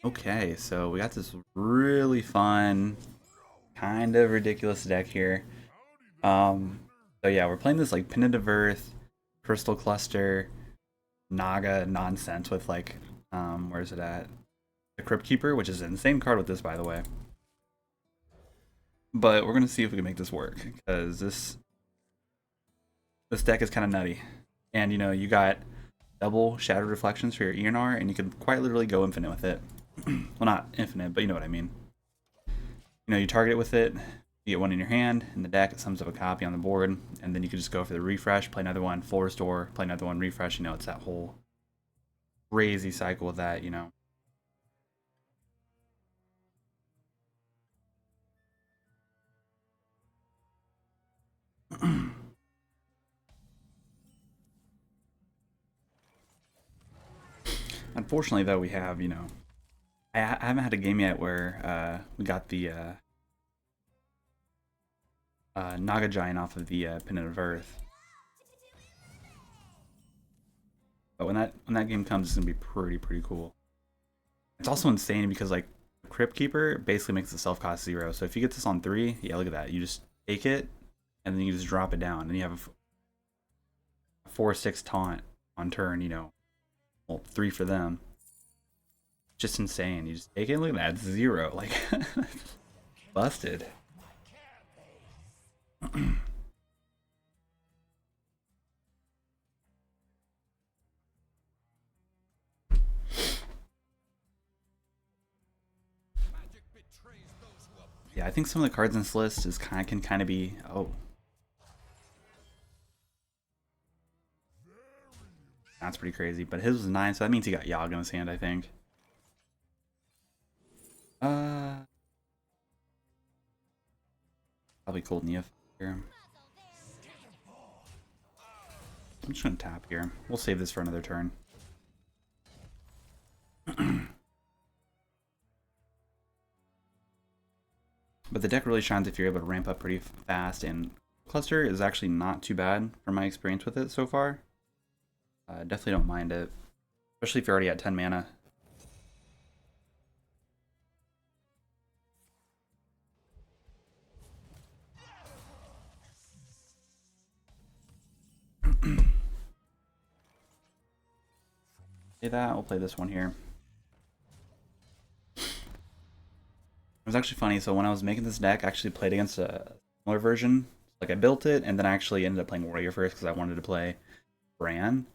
Okay, so we got this really fun, kind of ridiculous deck here. Um, so yeah, we're playing this like Pendant of Earth, Crystal Cluster, Naga nonsense with like, where's it at? The Crypt Keeper, which is an insane card with this, by the way. But we're gonna see if we can make this work because this deck is kind of nutty. And you know, you got double Shattered Reflections for your Eonar, and you can quite literally go infinite with it. Well, not infinite, but you know what I mean. You know, you target it with it, you get one in your hand, in the deck, it sums up a copy on the board, and then you can just go for the refresh, play another one, full restore, play another one, refresh. You know, it's that whole crazy cycle with that, you know. Unfortunately, though, we have, you know, I haven't had a game yet where we got the Naga Giant off of the Pendant of Earth. But when that game comes, it's gonna be pretty cool. It's also insane because like Crypt Keeper basically makes the self cost 0. So if you get this on 3, yeah, look at that. You just take it and then you just drop it down, and you have a 4/6 taunt on turn. You know, well, 3 for them. Just insane. You just take it. Look at that, it's 0. Like busted. Yeah, I think some of the cards in this list is can kind of be that's pretty crazy. But his was 9, so that means he got Yogg in his hand, I think. Probably cold Neo here. I'm just gonna tap here. We'll save this for another turn. But the deck really shines if you're able to ramp up pretty fast, and Cluster is actually not too bad from my experience with it so far. Definitely don't mind it, especially if you're already at 10 mana. Play that, we'll play this one here. It was actually funny, so when I was making this deck, I actually played against a similar version. Like I built it, and then I actually ended up playing Warrior first because I wanted to play Bran.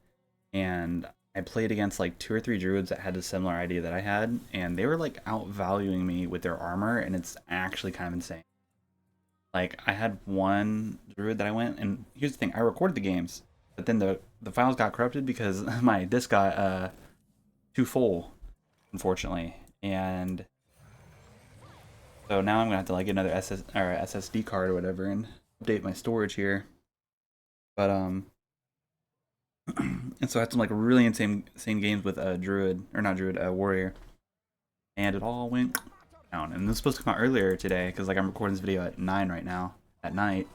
And I played against like 2 or 3 druids that had a similar idea that I had, and they were like outvaluing me with their armor, and it's actually kind of insane. Like I had one druid that I went, and here's the thing: I recorded the games, but then the files got corrupted because my disk got too full, unfortunately, and so now I'm gonna have to like get another SSD card or whatever and update my storage here. But and so I had some like really insane games with Druid, or not Druid, Warrior, and it all went down. And this was supposed to come out earlier today because like I'm recording this video at 9 right now at night,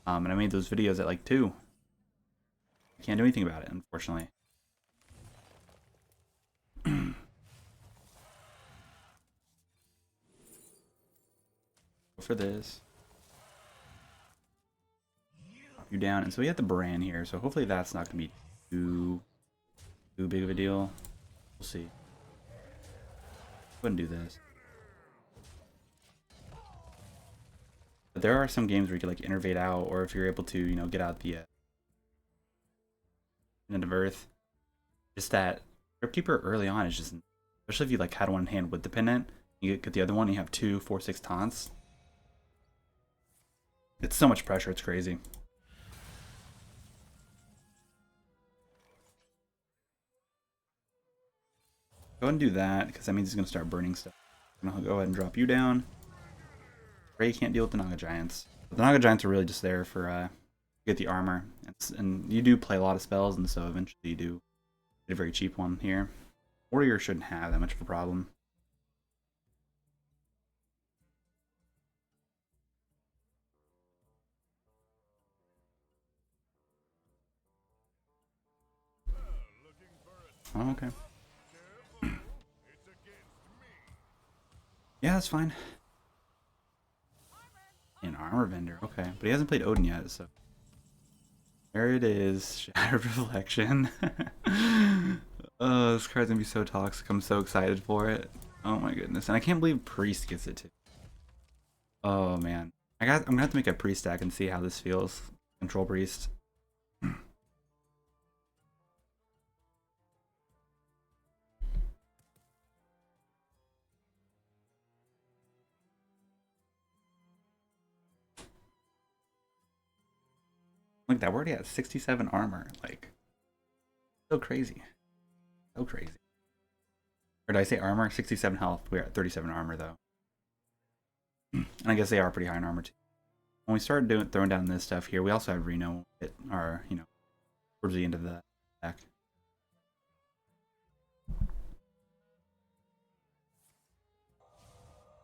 and I made those videos at like 2. I can't do anything about it, unfortunately. Go for this. Drop you down, and so we have the Bran here. So hopefully that's not gonna be too big of a deal. We'll see. Go ahead and do this. But there are some games where you can like Innervate out, or if you're able to, you know, get out the Pendant of Earth. Just that Crypt Keeper early on is just, especially if you like had one hand with the pendant, you get the other one, you have 2 4/6 taunts. It's so much pressure, it's crazy. Go ahead and do that, because that means he's going to start burning stuff. I'm going to go ahead and drop you down. Ray can't deal with the Naga Giants. But the Naga Giants are really just there for get the armor. And you do play a lot of spells, and so eventually you do get a very cheap one here. Warrior shouldn't have that much of a problem. Oh, okay. that's fine. An armor vendor, okay. But he hasn't played Odin yet, so. There it is. Shattered Reflection. Oh, this card's gonna be so toxic. I'm so excited for it. Oh my goodness. And I can't believe Priest gets it too. Oh man. I'm gonna have to make a Priest deck and see how this feels. Control Priest. Look, that we're already at 67 armor. Like, so crazy. So crazy. Or did I say armor? 67 health. We're at 37 armor though. And I guess they are pretty high in armor too. When we started throwing down this stuff here, we also have Reno hit our, you know, towards the end of the deck.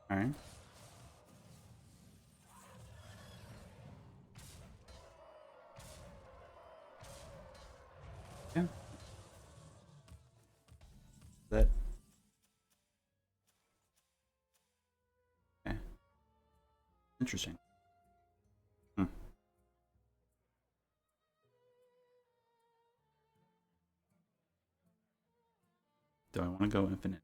Alright. Yeah. That. Okay. Interesting. Hmm. Do I want to go infinite?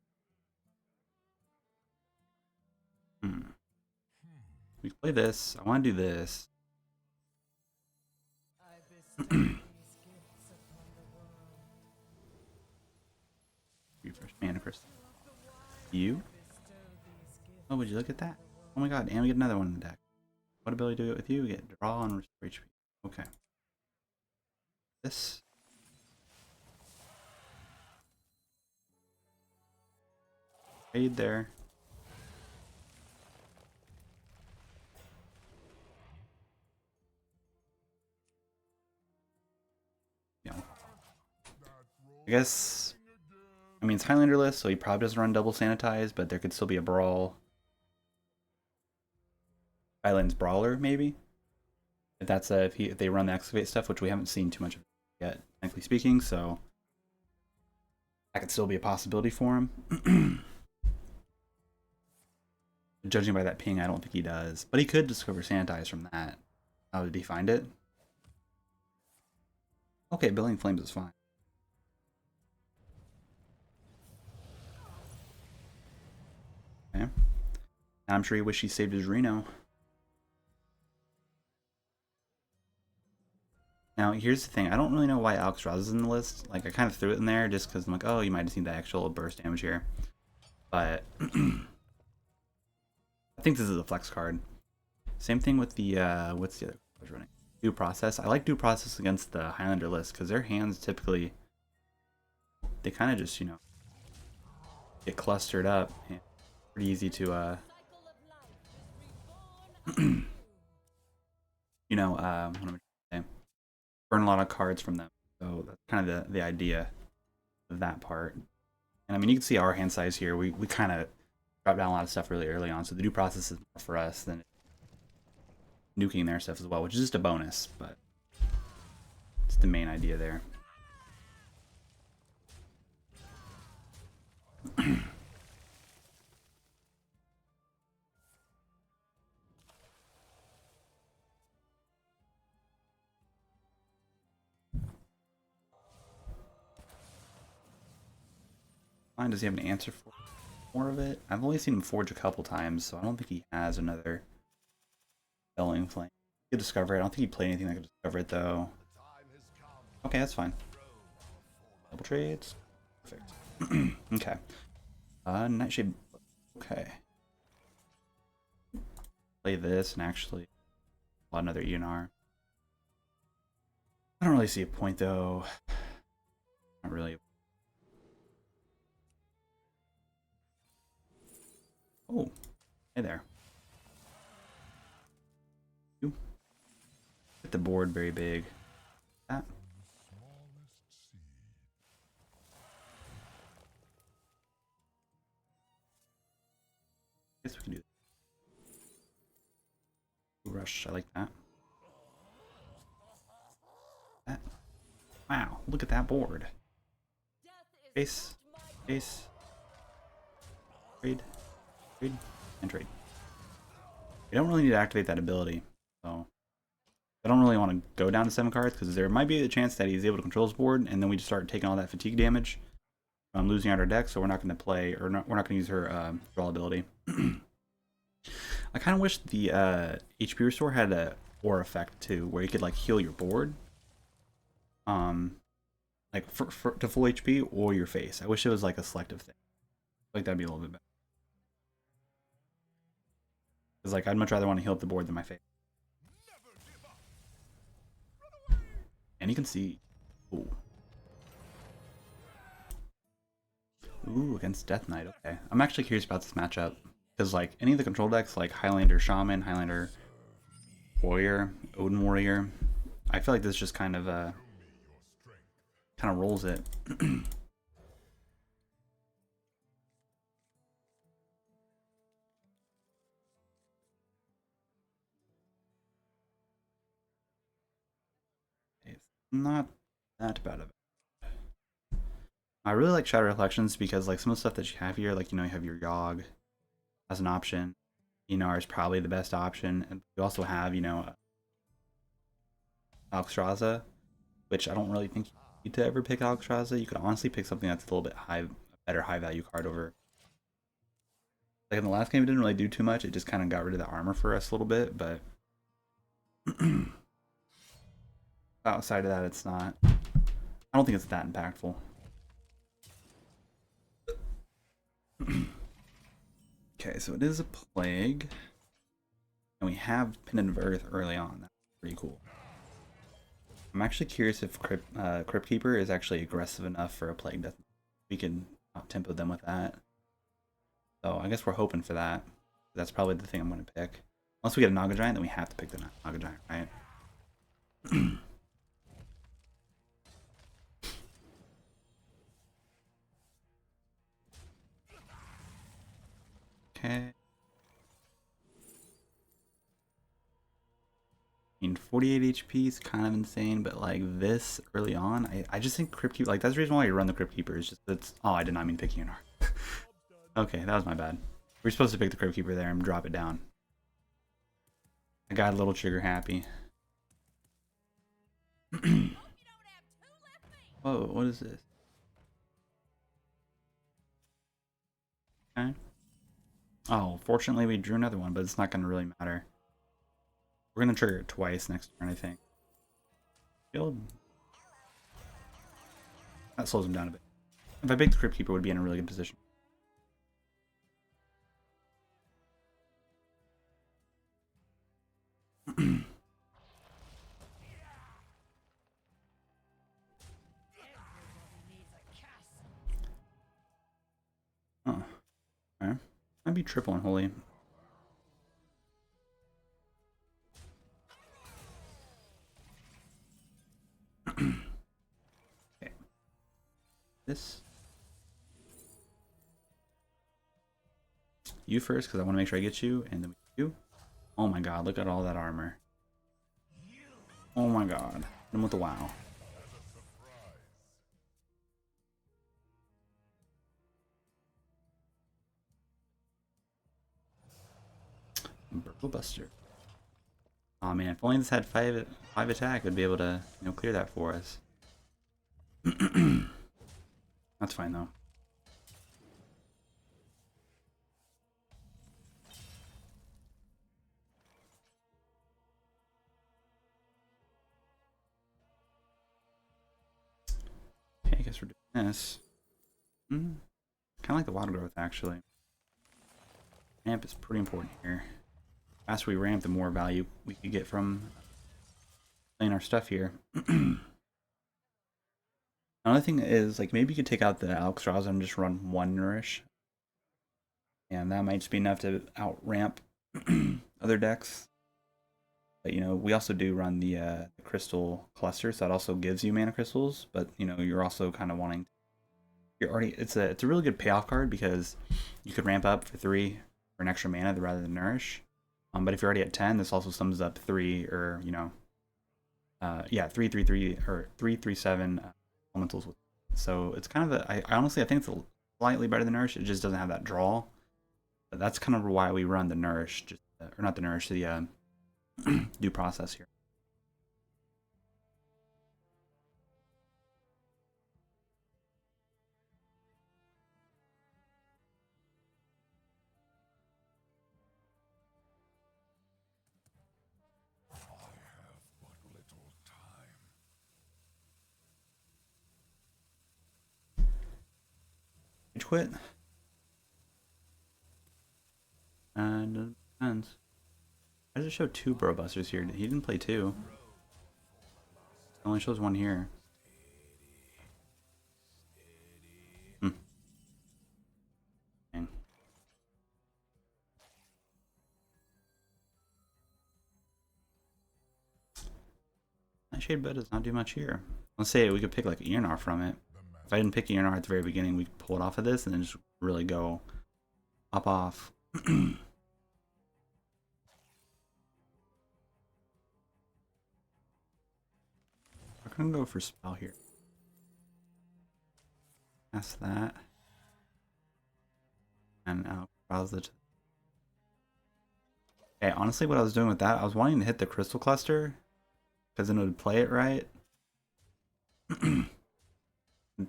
We play this. I want to do this. Refresh mana first. You? Oh, would you look at that? Oh my god, and we get another one in the deck. What ability do we get with you? We get draw and restore HP. Okay. This. Fade there. Yeah. I guess. I mean, it's Highlander list, so he probably doesn't run double sanitize, but there could still be a brawl. Highlands Brawler, maybe? If that's if they run the excavate stuff, which we haven't seen too much of yet, technically speaking, so that could still be a possibility for him. Judging by that ping, I don't think he does. But he could discover sanitize from that. How did he find it? Okay, Billing Flames is fine. Okay. I'm sure he wished he saved his Reno. Now, here's the thing. I don't really know why Alexstrasza is in the list. Like, I kind of threw it in there just because I'm like, oh, you might just need the actual burst damage here. But I think this is a flex card. Same thing with the, what's the other card I was running? Due Process. I like Due Process against the Highlander list because their hands typically, they kind of just, you know, get clustered up. And pretty easy to, you know, what am I saying? Burn a lot of cards from them. So that's kind of the idea of that part. And I mean, you can see our hand size here. We kind of dropped down a lot of stuff really early on. So the Due Process is more for us than nuking their stuff as well, which is just a bonus, but it's the main idea there. Fine, does he have an answer for more of it? I've only seen him forge a couple times, so I don't think he has another Belling Flame. He could discover it. I don't think he played anything that could discover it, though. Okay, that's fine. Double trades. Perfect. Okay. Nightshade. Okay. Play this and actually plot another Eonar. I don't really see a point, though. Not really. Oh, hey there. You get the board very big. That. Guess we can do that. Rush, I like that. That. Wow, look at that board. Face, face. Trade, trade. and trade. We don't really need to activate that ability, so I don't really want to go down to 7 cards because there might be a chance that he's able to control his board, and then we just start taking all that fatigue damage, losing out our deck. So we're not going to play, or not, we're not going to use her draw ability. I kind of wish the HP restore had a aura effect too, where you could like heal your board, like to full HP or your face. I wish it was like a selective thing. Like that'd be a little bit better. Because like I'd much rather want to heal up the board than my face. And you can see, ooh, against Death Knight. Okay, I'm actually curious about this matchup because like any of the control decks, like Highlander Shaman, Highlander Warrior, Odin Warrior, I feel like this just kind of rolls it. It's not that bad of it. I really like Shadow Reflections because like some of the stuff that you have here, like you have your Yogg as an option. Eonar is probably the best option, and you also have Alexstrasza, which I don't really think you need to ever pick Alexstrasza. You could honestly pick something that's a little bit better high value card over. Like in the last game, it didn't really do too much. It just kind of got rid of the armor for us a little bit, but outside of that, it's not. I don't think it's that impactful. Okay, so it is a plague, and we have Pendant of Earth early on. That's pretty cool. I'm actually curious if Crypt Keeper is actually aggressive enough for a plague death. We can out-tempo them with that. So I guess we're hoping for that. That's probably the thing I'm going to pick. Once we get a Naga Giant, then we have to pick the Naga Giant, right? Okay. I mean, 48 HP is kind of insane, but like this early on, I just think Crypt Keeper, like that's the reason why you run the Crypt Keeper, is just that's, oh, I did not mean to pick Eonar. Okay, that was my bad. We're supposed to pick the Crypt Keeper there and drop it down. I got a little trigger happy. Whoa, what is this? Okay. Oh, fortunately we drew another one, but it's not going to really matter. We're going to trigger it twice next turn, I think. That slows him down a bit. If I picked the Crypt Keeper, would be in a really good position. Oh, okay. Might be triple unholy. Okay. This. You first, because I want to make sure I get you, and then you. Oh my god, look at all that armor. Oh my god. Hit him with the wow. Burgle Buster. Oh man, if only this had five attack, I'd be able to clear that for us. That's fine though. Okay, I guess we're doing this. Kind of like the water growth actually. Ramp is pretty important here. The faster we ramp, the more value we could get from playing our stuff here. Another thing is, like, maybe you could take out the Alexstrasza and just run one Nourish. And that might just be enough to out ramp other decks. But, we also do run the crystal cluster, so that also gives you mana crystals. But, you're also kind of wanting... It's a really good payoff card because you could ramp up for 3 for an extra mana rather than Nourish. But if you're already at 10, this also sums up 3 or, 3/3/3 or 3/3/7 elementals with it. So it's kind of I honestly think it's slightly better than Nourish. It just doesn't have that draw. But that's kind of why we run the nourish, just or not the nourish, the due process here. Quit. And it depends. Why does it show 2 Bro Busters here? He didn't play 2. It only shows 1 here. Hmm. Dang. Nightshade Bud does not do much here. Let's say we could pick like Eonar from it. If I didn't pick Eonar at the very beginning, we could pull it off of this and then just really go hop off. I'm gonna go for spell here. Cast that. And browse it. Okay, honestly, what I was doing with that, I was wanting to hit the crystal cluster because then it would play it right.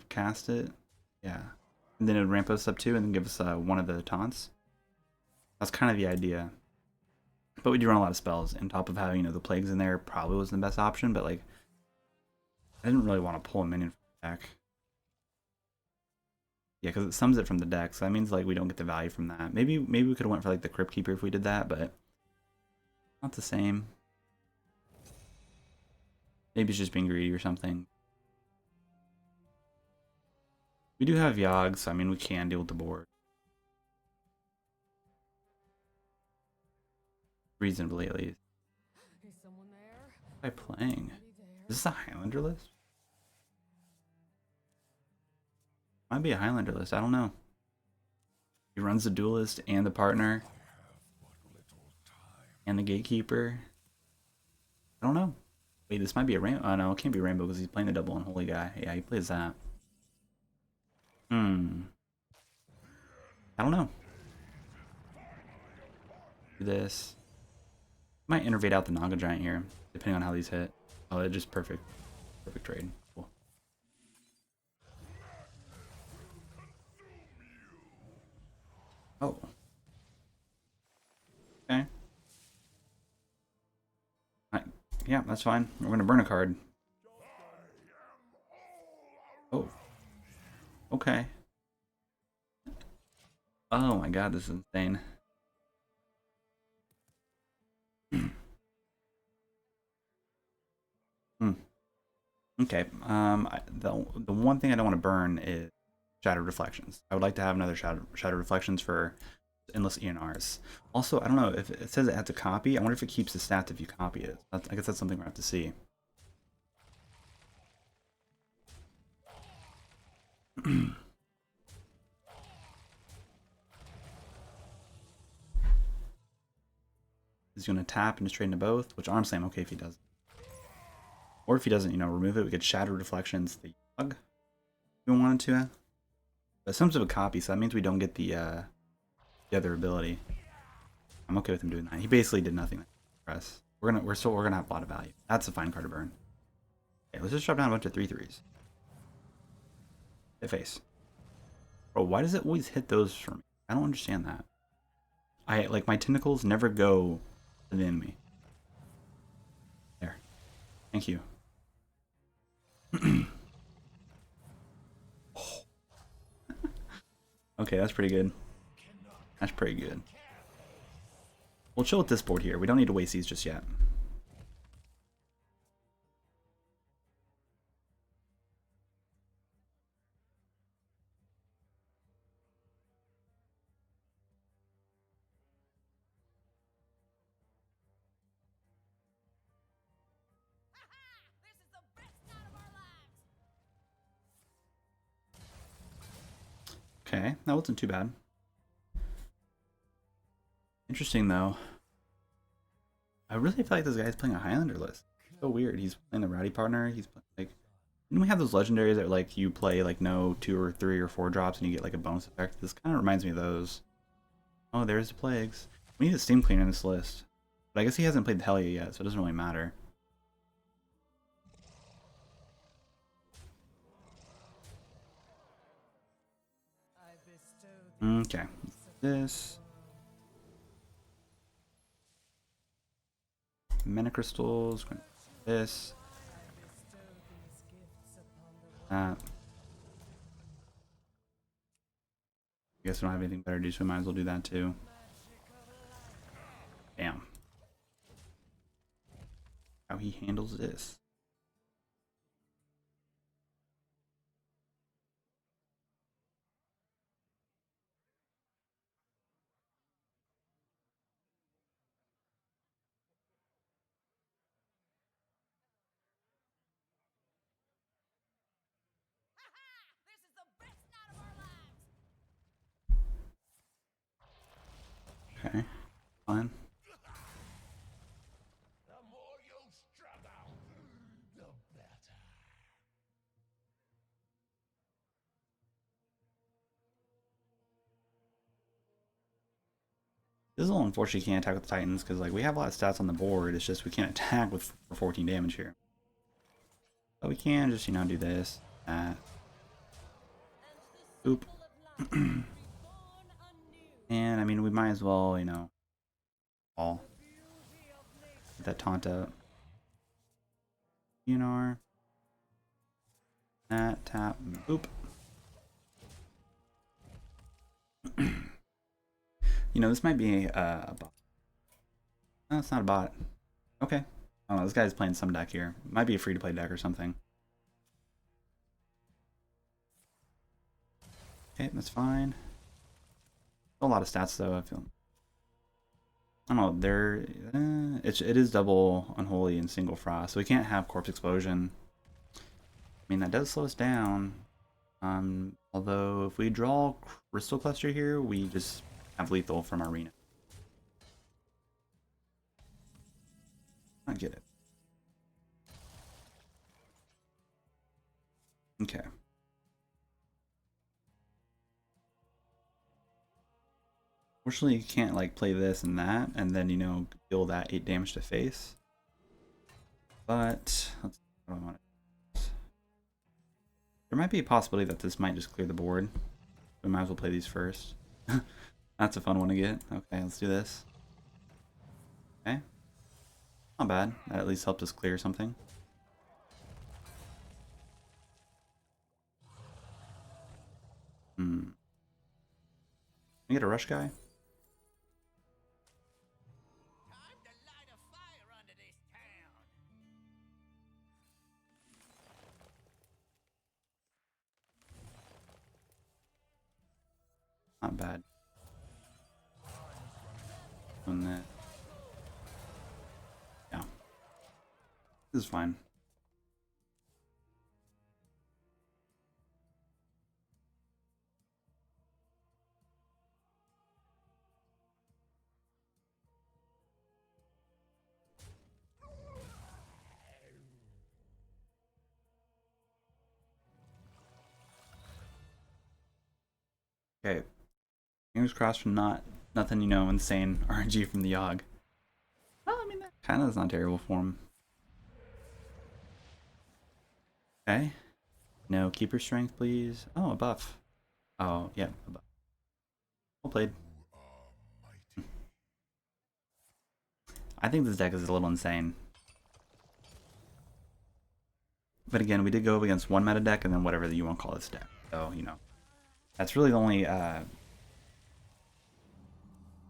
Cast it, yeah, and then it would ramp us up too, and then give us one of the taunts. That's kind of the idea. But we do run a lot of spells, and top of having, you know, the plagues in there probably wasn't the best option. But like, I didn't really want to pull a minion from the deck. Yeah, because it sums it from the deck, so that means like we don't get the value from that. Maybe we could have went for like the Crypt Keeper if we did that, but not the same. Maybe it's just being greedy or something. We do have Yogg, so I mean we can deal with the board reasonably, at least. Is someone there? What am I playing? Is this a Highlander list? Might be a Highlander list, I don't know. He runs the duelist and the partner and the gatekeeper. I don't know. Wait, this might be a rainbow. Oh no, it can't be rainbow because he's playing the double unholy guy. Yeah, he plays that. I don't know. Do this. Might innervate out the Naga Giant here, depending on how these hit. Oh, it's just perfect. Perfect trade. Cool. Oh. Okay. Yeah, that's fine. We're gonna burn a card. Oh. Okay. Oh my god, this is insane. Okay. The one thing I don't want to burn is Shadow Reflections. I would like to have another Shadow Reflections for endless Eonars. Also, I don't know if it says it has to copy. I wonder if it keeps the stats if you copy it. I guess that's something we'll have to see. He's going to tap and just trade into both, which honestly I'm okay if he does. Or if he doesn't, you know, remove it, we could Shadow Reflections the Yogg if we wanted to. But some sort of a copy, so that means we don't get the other ability. I'm okay with him doing that. He basically did nothing for us. We're gonna have a lot of value. That's a fine card to burn. Okay, let's just drop down a bunch of 3/3s. Hit face. Bro, why does it always hit those for me? I don't understand that. Like my tentacles never go to the enemy. There. Thank you. Okay, that's pretty good. That's pretty good. We'll chill with this board here. We don't need to waste these just yet. Okay, that wasn't too bad. Interesting though. I really feel like this guy's playing a Highlander list. So weird. He's playing the Rowdy partner. He's playing, like, didn't we have those legendaries that like you play like no 2 or 3 or 4 drops and you get like a bonus effect? This kind of reminds me of those. Oh, there's the plagues. We need a Steam Cleaner in this list. But I guess he hasn't played the Hellia yet, so it doesn't really matter. Okay, this. Mana crystals, this. That. I guess we don't have anything better to do, so we might as well do that too. Bam. How he handles this. Okay, fine. This is a little unfortunate you can't attack with the Titans, because like we have a lot of stats on the board, it's just we can't attack with for 14 damage here. But we can just, you know, do this, that. Oop. And I mean, we might as well, you know, all get that taunt up. Eonar. That, tap, boop. You know, this might be a bot. No, it's not a bot. Okay. I don't know, this guy's playing some deck here. Might be a free-to-play deck or something. Okay, that's fine. A lot of stats though, I feel. I don't know, there it is double Unholy and single Frost, so we can't have Corpse Explosion. I mean, that does slow us down. Although if we draw Crystal Cluster here, we just have lethal from our Reno. I get it. Okay. Fortunately, you can't like play this and that, and then, you know, deal that 8 damage to face. But let's, what do I want to do? There might be a possibility that this might just clear the board. We might as well play these first. That's a fun one to get. Okay, let's do this. Okay. Not bad. That at least helped us clear something. Can I get a rush guy? Not bad. On that. Yeah. This is fine. Okay. Fingers crossed from nothing, you know, insane RNG from the Yogg. Well, I mean, that kind of is not terrible for him. Okay. No keeper strength, please. Oh, a buff. Oh, yeah, a buff. Well played. I think this deck is a little insane. But again, we did go up against one meta deck and then whatever you want to call this deck. So, you know, that's really the only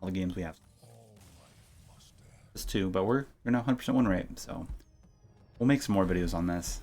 all the games we have. Just two, but we're gonna 100% win rate, so we'll make some more videos on this.